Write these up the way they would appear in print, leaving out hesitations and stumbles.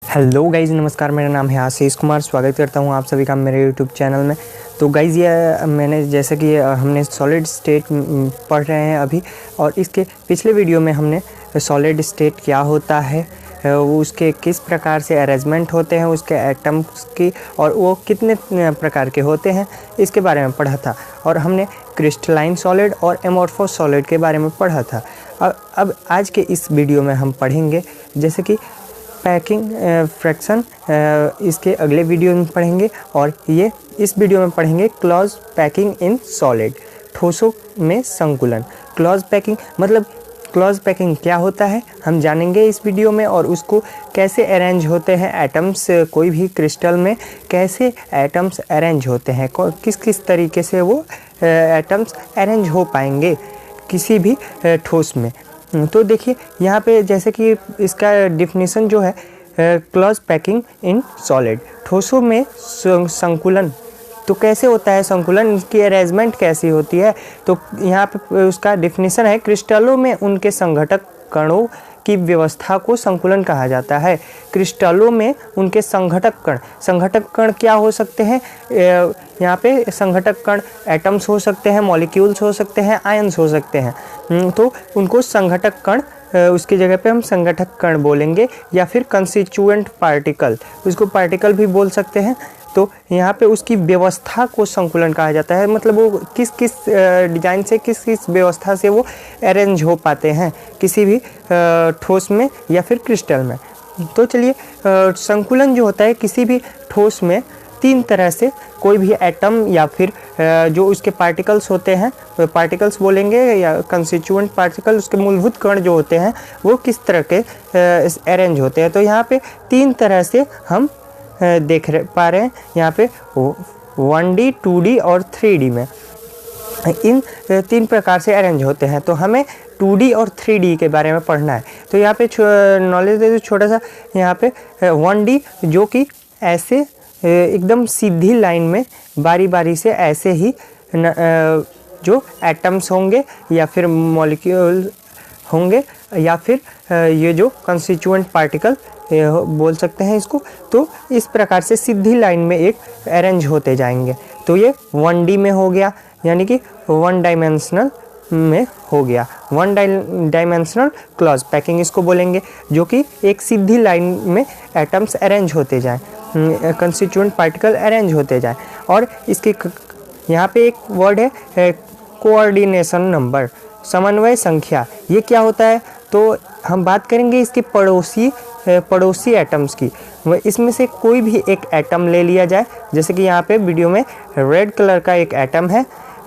Hello guys, नमस्कार। मेरा नाम है आशीष कुमार। स्वागत करता हूं आप सभी का मेरे यूट्यूब चैनल में। तो गाइज़, ये मैंने जैसे कि हमने सॉलिड स्टेट पढ़ रहे हैं अभी, और इसके पिछले वीडियो में हमने सॉलिड स्टेट क्या होता है, वो उसके किस प्रकार से अरेंजमेंट होते हैं, उसके एटम्स की, और वो कितने प्रकार के होते हैं, इसके बारे में पढ़ा था। और हमने क्रिस्टलाइन सॉलिड और एमोर्फोस सॉलिड के बारे में पढ़ा था। अब आज के इस वीडियो में हम पढ़ेंगे जैसे कि पैकिंग फ्रैक्शन, इसके अगले वीडियो में पढ़ेंगे, और ये इस वीडियो में पढ़ेंगे क्लोज पैकिंग इन सॉलिड, ठोसों में संकुलन। क्लोज पैकिंग मतलब क्लोज पैकिंग क्या होता है हम जानेंगे इस वीडियो में, और उसको कैसे अरेंज होते हैं एटम्स, कोई भी क्रिस्टल में कैसे एटम्स अरेंज होते हैं, किस किस तरीके से वो एटम्स अरेंज हो पाएंगे किसी भी ठोस में। तो देखिए यहाँ पे जैसे कि इसका डिफिनीशन जो है, क्लोज पैकिंग इन सॉलिड, ठोसों में संकुलन। तो कैसे होता है संकुलन, इसकी अरेंजमेंट कैसी होती है, तो यहाँ पे उसका डिफिनीशन है, क्रिस्टलों में उनके संघटक कणों की व्यवस्था को संकुलन कहा जाता है। क्रिस्टलों में उनके संघटक कण क्या हो सकते हैं, यहाँ पे संघटक कण एटम्स हो सकते हैं, मॉलिक्यूल्स हो सकते हैं, आयंस हो सकते हैं। तो उनको संघटक कण, उसकी जगह पे हम संघटक कण बोलेंगे, या फिर कंस्टिट्यूएंट पार्टिकल, उसको पार्टिकल भी बोल सकते हैं। तो यहाँ पे उसकी व्यवस्था को संकुलन कहा जाता है, मतलब वो किस किस डिज़ाइन से, किस किस व्यवस्था से वो अरेंज हो पाते हैं किसी भी ठोस में या फिर क्रिस्टल में। तो चलिए, संकुलन जो होता है किसी भी ठोस में तीन तरह से, कोई भी एटम या फिर जो उसके पार्टिकल्स होते हैं, पार्टिकल्स बोलेंगे या कंस्टिट्यूएंट पार्टिकल, उसके मूलभूत कण जो होते हैं वो किस तरह के अरेंज होते हैं। तो यहाँ पे तीन तरह से हम देख पा रहे हैं यहाँ पे 1D, 2D और 3D में इन तीन प्रकार से अरेंज होते हैं। तो हमें 2D और 3D के बारे में पढ़ना है। तो यहाँ पे नॉलेज दे दो छोटा सा। यहाँ पे 1D जो कि ऐसे एकदम सीधी लाइन में बारी बारी से ऐसे ही जो एटम्स होंगे या फिर मॉलिक्यूल होंगे, या फिर ये जो कंस्टिट्यूएंट पार्टिकल बोल सकते हैं इसको, तो इस प्रकार से सीधी लाइन में एक अरेंज होते जाएंगे। तो ये 1D में हो गया, यानी कि 1 डायमेंशनल में हो गया। 1 डायमेंशनल क्लोज पैकिंग इसको बोलेंगे, जो कि एक सीधी लाइन में एटम्स अरेंज होते जाएं, कंस्टिट्यूएंट पार्टिकल अरेंज होते जाएं। और इसके यहाँ पे एक वर्ड है कोऑर्डिनेशन नंबर, समन्वय संख्या। ये क्या होता है, तो हम बात करेंगे इसके पड़ोसी एटम्स की। इसमें से कोई भी एक एटम ले लिया जाए, जैसे कि यहाँ पे वीडियो में रेड कलर का एक एटम है,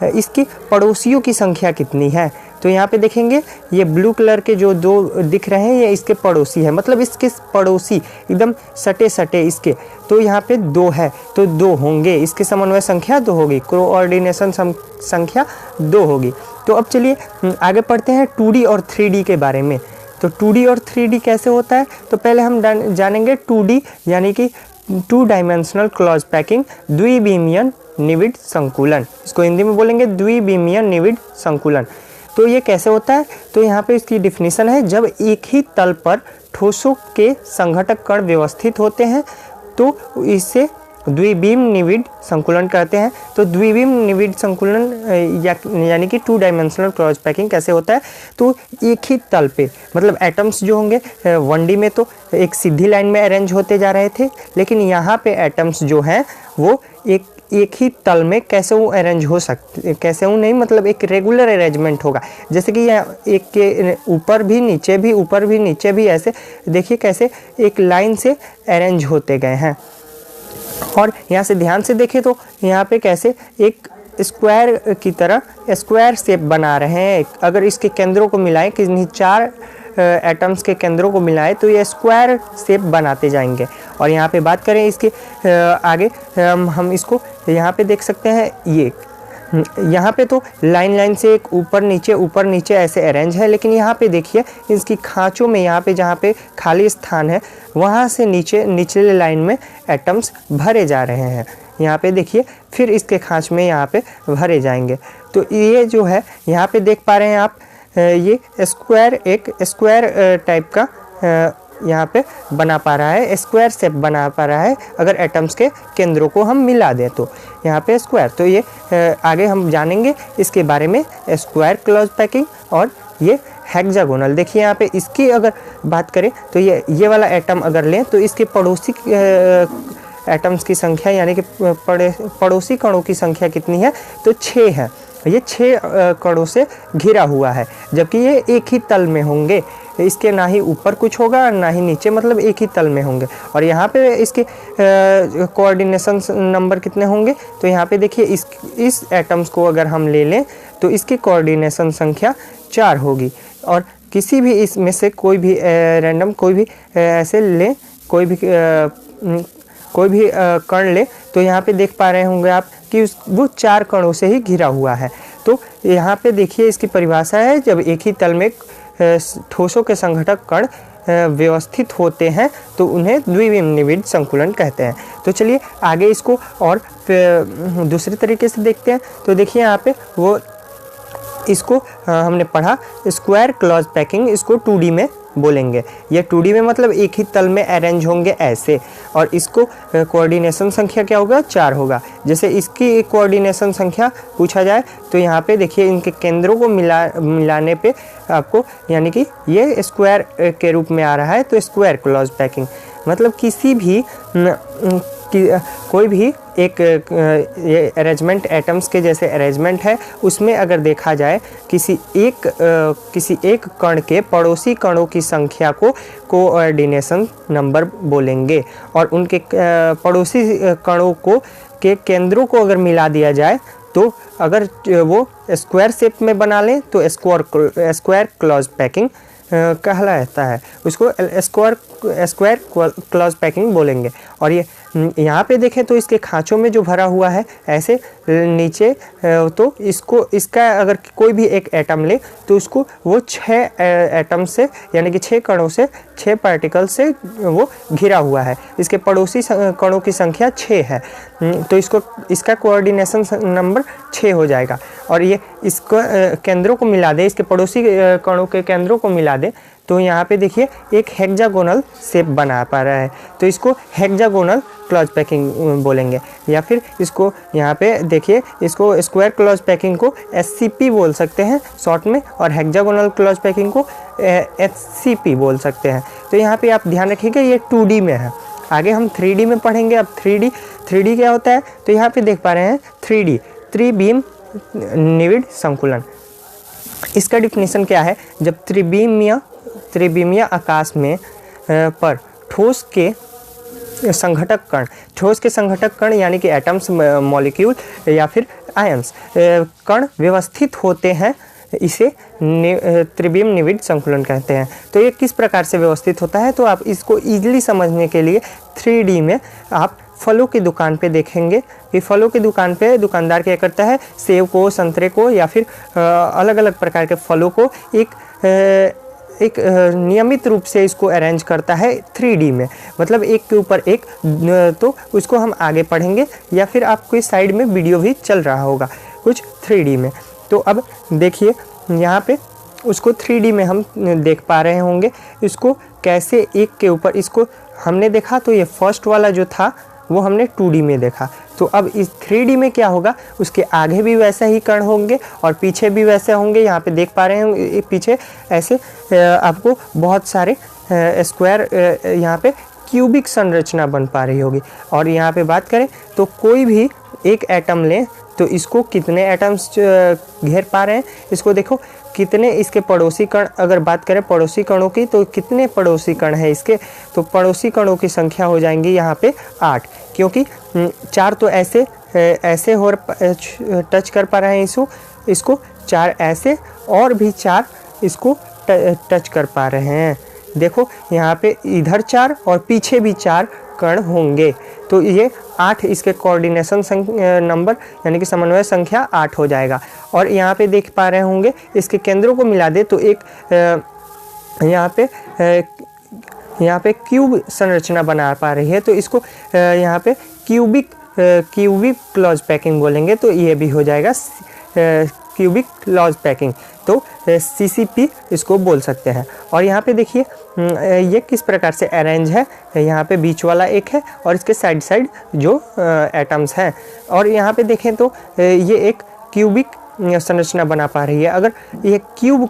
इसकी पड़ोसियों की संख्या कितनी है। तो यहाँ पे देखेंगे ये ब्लू कलर के जो दो दिख रहे हैं, ये इसके पड़ोसी है, मतलब इसके पड़ोसी एकदम सटे सटे इसके। तो यहाँ पे 2 है, तो 2 होंगे, इसके समन्वय संख्या 2 होगी, कोऑर्डिनेशन संख्या 2 होगी। तो अब चलिए आगे पढ़ते हैं 2D और 3D के बारे में। तो 2D और 3D कैसे होता है, तो पहले हम जानेंगे 2D यानी कि 2 डायमेंशनल क्लोज पैकिंग, द्विविमीय निविड संकुलन। इसको हिंदी में बोलेंगे द्विविमीय निविड संकुलन। तो ये कैसे होता है, तो यहाँ पे इसकी डिफिनीशन है, जब एक ही तल पर ठोसों के संघटक कण व्यवस्थित होते हैं तो इसे द्विविम निविड संकुलन कहते हैं। तो द्विविम निविड संकुलन यानी कि 2 डायमेंशनल क्लोज पैकिंग कैसे होता है, तो एक ही तल पे, मतलब एटम्स जो होंगे 1D में तो एक सीधी लाइन में अरेंज होते जा रहे थे, लेकिन यहाँ पे एटम्स जो हैं वो एक ही तल में कैसे वो अरेंज हो सकते, कैसे वो नहीं, मतलब एक रेगुलर अरेंजमेंट होगा। जैसे कि यहाँ एक के ऊपर भी नीचे भी, ऊपर भी नीचे भी, ऐसे देखिए कैसे एक लाइन से अरेंज होते गए हैं। और यहाँ से ध्यान से देखें तो यहाँ पे कैसे एक स्क्वायर की तरह स्क्वायर शेप बना रहे हैं। अगर इसके केंद्रों को मिलाएं, किन्हीं 4 एटम्स के केंद्रों को मिलाएं तो ये स्क्वायर शेप बनाते जाएंगे। और यहाँ पे बात करें इसके आगे, हम इसको यहाँ पे देख सकते हैं, ये यहाँ पे तो लाइन से एक ऊपर नीचे ऐसे अरेंज है, लेकिन यहाँ पे देखिए इसकी खांचों में, यहाँ पे जहाँ पे खाली स्थान है वहाँ से निचले लाइन में एटम्स भरे जा रहे हैं। यहाँ पे देखिए फिर इसके खांच में यहाँ पे भरे जाएंगे। तो ये जो है यहाँ पे देख पा रहे हैं आप, ये स्क्वायर, एक स्क्वायर टाइप का यहाँ पे बना पा रहा है, स्क्वायर शेप बना पा रहा है अगर एटम्स के केंद्रों को हम मिला दें तो यहाँ पे स्क्वायर। तो ये आगे हम जानेंगे इसके बारे में, स्क्वायर क्लोज पैकिंग और ये हेक्सागोनल। देखिए यहाँ पे इसकी अगर बात करें तो ये वाला एटम अगर लें तो इसके पड़ोसी एटम्स की संख्या यानी कि पड़ोसी कणों की संख्या कितनी है, तो 6 है। ये 6 कणों से घिरा हुआ है, जबकि ये एक ही तल में होंगे, इसके ना ही ऊपर कुछ होगा ना ही नीचे, मतलब एक ही तल में होंगे। और यहाँ पे इसके कोऑर्डिनेशन नंबर कितने होंगे, तो यहाँ पे देखिए इस एटम्स को अगर हम ले लें तो इसकी कोऑर्डिनेशन संख्या 4 होगी। और किसी भी इसमें से कोई भी रैंडम कोई भी ऐसे ले, कोई भी कण ले, तो यहाँ पे देख पा रहे होंगे आप कि वो 4 कणों से ही घिरा हुआ है। तो यहाँ पे देखिए इसकी परिभाषा है, जब एक ही तल में ठोसों के संघटक कण व्यवस्थित होते हैं तो उन्हें द्विविम संकुलन कहते हैं। तो चलिए आगे इसको और दूसरे तरीके से देखते हैं। तो देखिए यहाँ पे वो इसको हमने पढ़ा स्क्वायर क्लॉज पैकिंग, इसको 2D में बोलेंगे। ये 2D में मतलब एक ही तल में अरेंज होंगे ऐसे, और इसको कोऑर्डिनेशन संख्या क्या होगा, 4 होगा। जैसे इसकी कोऑर्डिनेशन संख्या पूछा जाए तो यहाँ पे देखिए इनके केंद्रों को मिलाने पे आपको यानी कि ये स्क्वायर के रूप में आ रहा है, तो स्क्वायर क्लॉज पैकिंग मतलब किसी भी कोई भी एक ये अरेंजमेंट एटम्स के जैसे अरेंजमेंट है, उसमें अगर देखा जाए किसी एक कण के पड़ोसी कणों की संख्या को कोऑर्डिनेशन नंबर बोलेंगे, और उनके पड़ोसी कणों के केंद्रों को अगर मिला दिया जाए तो अगर वो स्क्वायर शेप में बना लें तो स्क्वायर क्लॉज पैकिंग कहलाता है, उसको स्क्वायर क्लॉज पैकिंग बोलेंगे। और ये यहाँ पे देखें तो इसके खांचों में जो भरा हुआ है ऐसे नीचे, तो इसका अगर कोई भी एक एटम ले तो उसको वो 6 एटम से यानी कि 6 कणों से 6 पार्टिकल से वो घिरा हुआ है। इसके पड़ोसी कणों की संख्या 6 है, तो इसका कोऑर्डिनेशन नंबर 6 हो जाएगा। और ये इसको केंद्रों को मिला दे, इसके पड़ोसी कणों के केंद्रों को मिला दे तो यहाँ पे देखिए एक हेक्सागोनल शेप बना पा रहा है, तो इसको हेक्सागोनल क्लॉज पैकिंग बोलेंगे। या फिर इसको यहाँ पे देखिए इसको स्क्वायर क्लॉज पैकिंग को SCP बोल सकते हैं शॉर्ट में, और हेक्सागोनल क्लॉज पैकिंग को HCP बोल सकते हैं। तो यहाँ पे आप ध्यान रखिएगा ये 2D में है, आगे हम 3D में पढ़ेंगे। अब 3D क्या होता है, तो यहाँ पे देख पा रहे हैं 3D त्रिविम निविड संकुलन। इसका डिफिनीशन क्या है, जब त्रिविमीय आकाश में पर ठोस के संघटक कण यानी कि एटम्स, मॉलिक्यूल या फिर आयंस कण व्यवस्थित होते हैं, इसे त्रिविम निविड संकुलन कहते हैं। तो ये किस प्रकार से व्यवस्थित होता है, तो आप इसको ईजिली समझने के लिए 3D में आप फलों की दुकान पे देखेंगे कि फलों की दुकान पे दुकानदार क्या करता है, सेब को, संतरे को या फिर अलग अलग प्रकार के फलों को एक नियमित रूप से इसको अरेंज करता है 3D में, मतलब एक के ऊपर एक। तो उसको हम आगे पढ़ेंगे या फिर आपको साइड में वीडियो भी चल रहा होगा कुछ 3D में। तो अब देखिए यहाँ पे उसको 3D में हम देख पा रहे होंगे, इसको कैसे एक के ऊपर इसको हमने देखा। तो ये फर्स्ट वाला जो था वो हमने 2D में देखा, तो अब इस 3D में क्या होगा, उसके आगे भी वैसे ही कण होंगे और पीछे भी वैसे होंगे। यहाँ पे देख पा रहे हैं पीछे ऐसे आपको बहुत सारे स्क्वायर यहाँ पे क्यूबिक संरचना बन पा रही होगी। और यहाँ पे बात करें तो कोई भी एक एटम लें तो इसको कितने एटम्स घेर पा रहे हैं, इसको देखो कितने इसके पड़ोसी कण, अगर बात करें पड़ोसी कणों की तो कितने पड़ोसी कण हैं इसके, तो पड़ोसी कणों की संख्या हो जाएंगी यहाँ पे 8, क्योंकि 4 तो ऐसे हो टच कर पा रहे हैं इसको 4 ऐसे और भी 4 इसको टच कर पा रहे हैं। देखो यहाँ पे इधर 4 और पीछे भी 4 कण होंगे, तो ये 8 इसके कोऑर्डिनेशन नंबर यानी कि समन्वय संख्या 8 हो जाएगा। और यहाँ पे देख पा रहे होंगे इसके केंद्रों को मिला दे तो एक यहाँ पे क्यूब संरचना बना पा रही है, तो इसको यहाँ पे क्यूबिक क्लॉज पैकिंग बोलेंगे। तो ये भी हो जाएगा क्यूबिक क्लॉज पैकिंग, तो CCP इसको बोल सकते हैं। और यहाँ पे देखिए ये किस प्रकार से अरेंज है, यहाँ पे बीच वाला एक है और इसके साइड साइड जो एटम्स हैं, और यहाँ पे देखें तो ये एक क्यूबिक संरचना बना पा रही है। अगर ये क्यूब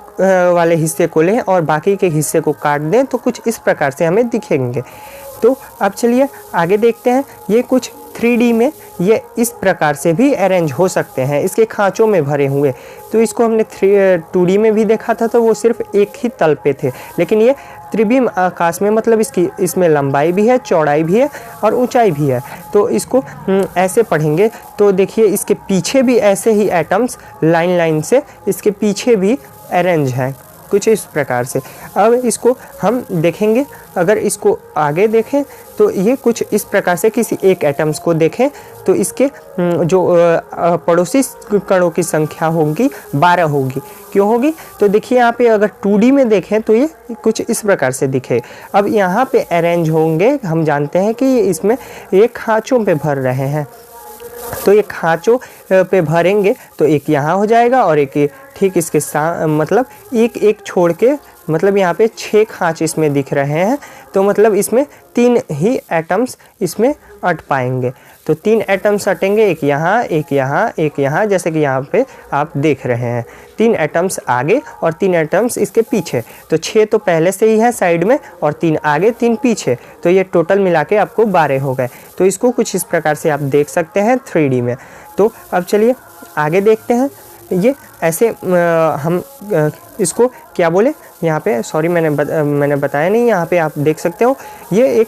वाले हिस्से को लें और बाकी के हिस्से को काट दें तो कुछ इस प्रकार से हमें दिखेंगे। तो अब चलिए आगे देखते हैं। ये कुछ 3D में ये इस प्रकार से भी अरेंज हो सकते हैं, इसके खांचों में भरे हुए। तो इसको हमने 2D में भी देखा था, तो वो सिर्फ एक ही तल पे थे, लेकिन ये त्रिविम आकाश में, मतलब इसमें लंबाई भी है, चौड़ाई भी है और ऊंचाई भी है। तो इसको ऐसे पढ़ेंगे तो देखिए इसके पीछे भी ऐसे ही एटम्स लाइन लाइन से इसके पीछे भी अरेंज हैं कुछ इस प्रकार से। अब इसको हम देखेंगे, अगर इसको आगे देखें तो ये कुछ इस प्रकार से, किसी एक एटम्स को देखें तो इसके जो पड़ोसी कणों की संख्या होगी 12 होगी। क्यों होगी? तो देखिए यहाँ पे अगर 2D में देखें तो ये कुछ इस प्रकार से दिखे। अब यहाँ पे अरेंज होंगे, हम जानते हैं कि ये इसमें ये खाँचों पे भर रहे हैं, तो ये खाँचों पे भरेंगे तो एक यहाँ हो जाएगा और एक ठीक इसके साथ, मतलब एक एक छोड़ के, मतलब यहाँ पे 6 खाँच इसमें दिख रहे हैं, तो मतलब इसमें 3 ही एटम्स इसमें अट पाएंगे। तो 3 एटम्स अटेंगे, एक यहाँ, एक यहाँ, एक यहाँ, जैसे कि यहाँ पे आप देख रहे हैं। 3 एटम्स आगे और 3 एटम्स इसके पीछे, तो 6 तो पहले से ही है साइड में और 3 आगे 3 पीछे, तो ये टोटल मिला के आपको 12 हो गए। तो इसको कुछ इस प्रकार से आप देख सकते हैं 3D में। तो अब चलिए आगे देखते हैं। ये ऐसे हम इसको क्या बोले, यहाँ पे सॉरी मैंने बताया नहीं, यहाँ पे आप देख सकते हो ये एक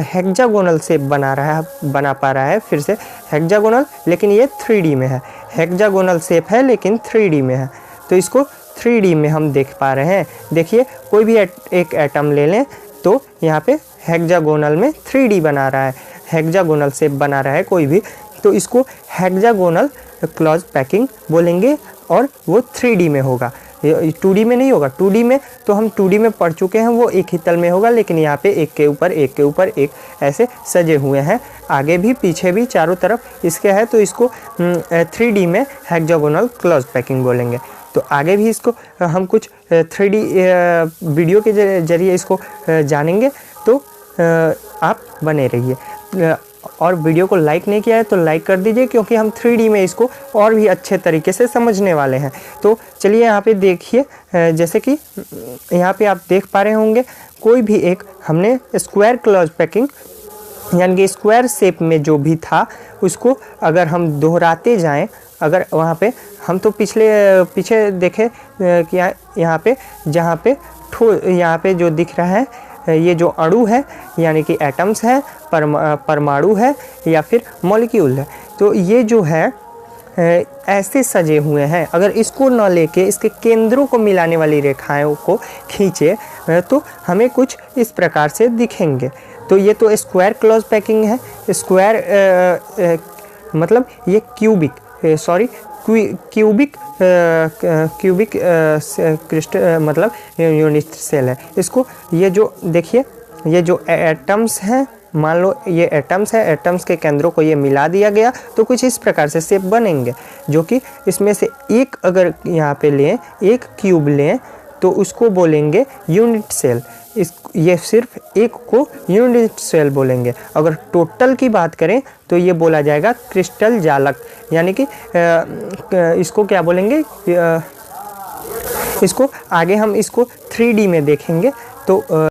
हेक्सागोनल शेप बना पा रहा है। फिर से हेक्सागोनल, लेकिन ये 3D में है। हेक्सागोनल शेप है लेकिन 3D में है, तो इसको 3D में हम देख पा रहे हैं। देखिए कोई भी एक एटम ले लें तो यहाँ पे हेक्सागोनल में 3D बना रहा है, हेक्सागोनल शेप बना रहा है कोई भी, तो इसको हेक्सागोनल क्लॉज पैकिंग बोलेंगे और वो 3D में होगा, 2D में नहीं होगा। 2D में तो हम 2D में पढ़ चुके हैं, वो एक ही तल में होगा, लेकिन यहाँ पे एक के ऊपर एक के ऊपर एक ऐसे सजे हुए हैं, आगे भी पीछे भी चारों तरफ इसके है, तो इसको 3D में हेक्सागोनल क्लॉज पैकिंग बोलेंगे। तो आगे भी इसको हम कुछ 3D वीडियो के जरिए इसको जानेंगे, तो आप बने रहिए। और वीडियो को लाइक नहीं किया है तो लाइक कर दीजिए, क्योंकि हम 3D में इसको और भी अच्छे तरीके से समझने वाले हैं। तो चलिए यहाँ पे देखिए, जैसे कि यहाँ पे आप देख पा रहे होंगे, कोई भी एक हमने स्क्वायर क्लॉज पैकिंग, यानी कि स्क्वायर शेप में जो भी था उसको अगर हम दोहराते जाएं, अगर वहाँ पे हम तो पीछे देखें कि यहाँ पे जहाँ पे यहाँ पे जो दिख रहा है ये जो अणु है, यानी कि एटम्स है, परमाणु है या फिर मॉलिक्यूल है, तो ये जो है ऐसे सजे हुए हैं। अगर इसको न लेके इसके केंद्रों को मिलाने वाली रेखाओं को खींचे तो हमें कुछ इस प्रकार से दिखेंगे। तो ये तो स्क्वायर क्लॉज पैकिंग है। स्क्वायर मतलब ये क्यूबिक क्रिस्टल मतलब यूनिट सेल है। इसको ये जो देखिए, ये जो एटम्स हैं, मान लो ये एटम्स है, एटम्स के केंद्रों को ये मिला दिया गया तो कुछ इस प्रकार से शेप बनेंगे, जो कि इसमें से एक अगर यहाँ पे लें, एक क्यूब लें तो उसको बोलेंगे यूनिट सेल। ये सिर्फ एक को यूनिट सेल बोलेंगे। अगर टोटल की बात करें तो ये बोला जाएगा क्रिस्टल जालक, यानी कि इसको क्या बोलेंगे, इसको आगे हम इसको 3D में देखेंगे तो